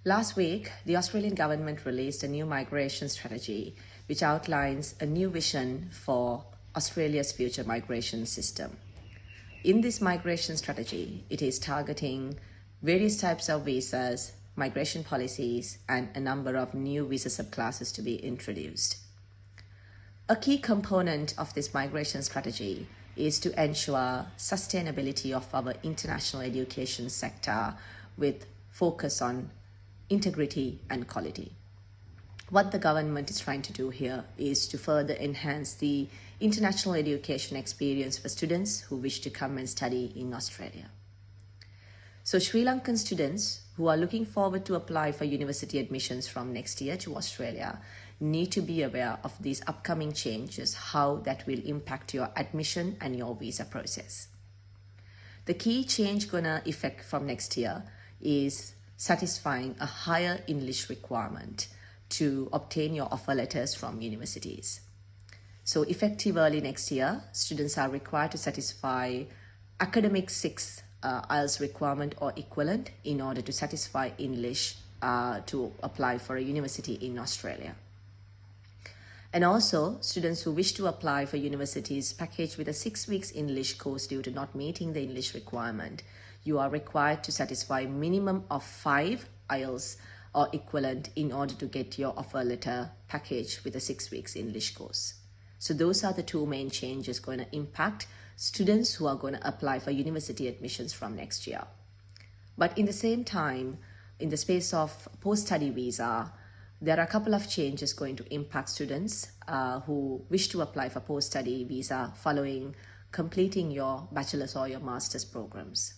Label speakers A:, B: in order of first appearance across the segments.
A: Last week, the Australian government released a new migration strategy which outlines a new vision for Australia's future migration system. In this migration strategy, it is targeting various types of visas, migration policies, and a number of new visa subclasses to be introduced. A key component of this migration strategy is to ensure sustainability of our international education sector with focus on integrity and quality. What the government is trying to do here is to further enhance the international education experience for students who wish to come and study in Australia. So Sri Lankan students who are looking forward to apply for university admissions from next year to Australia need to be aware of these upcoming changes, how that will impact your admission and your visa process. The key change gonna affect from next year is satisfying a higher English requirement to obtain your offer letters from universities. So effective early next year, students are required to satisfy academic 6 IELTS requirement or equivalent in order to satisfy English to apply for a university in Australia. And also, students who wish to apply for universities packaged with a 6 weeks English course due to not meeting the English requirement, you are required to satisfy minimum of 5 IELTS or equivalent in order to get your offer letter package with a 6 weeks English course. So those are the two main changes going to impact students who are going to apply for university admissions from next year. But in the same time, in the space of post-study visa, there are a couple of changes going to impact students who wish to apply for post-study visa following completing your bachelor's or your master's programs.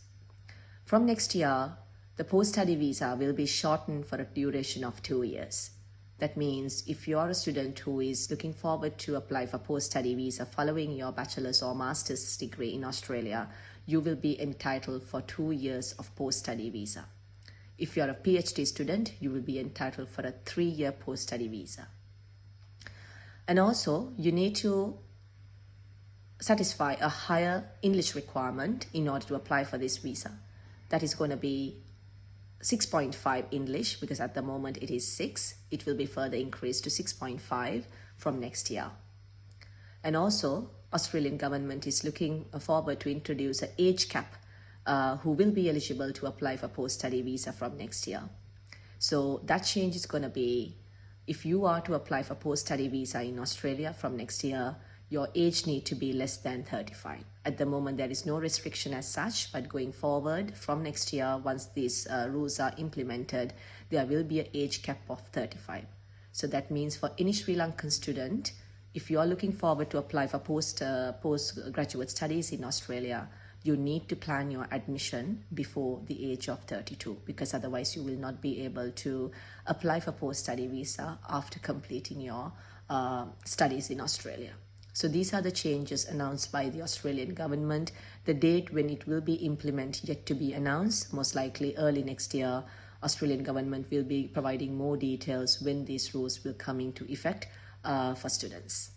A: From next year, the post-study visa will be shortened for a duration of 2 years. That means if you are a student who is looking forward to apply for post-study visa following your bachelor's or master's degree in Australia, you will be entitled for 2 years of post-study visa. If you are a PhD student, you will be entitled for a 3-year post-study visa. And also, you need to satisfy a higher English requirement in order to apply for this visa. That is going to be 6.5 English, because at the moment it is 6. It will be further increased to 6.5 from next year. And also, Australian government is looking forward to introduce an age cap who will be eligible to apply for post-study visa from next year. So that change is going to be, if you are to apply for post-study visa in Australia from next year, your age need to be less than 35. At the moment, there is no restriction as such, but going forward from next year, once these rules are implemented, there will be an age cap of 35. So that means for any Sri Lankan student, if you are looking forward to apply for postgraduate studies in Australia, you need to plan your admission before the age of 32, because otherwise you will not be able to apply for post-study visa after completing your studies in Australia. So these are the changes announced by the Australian government. The date when it will be implemented yet to be announced, most likely early next year. Australian government will be providing more details when these rules will come into effect for students.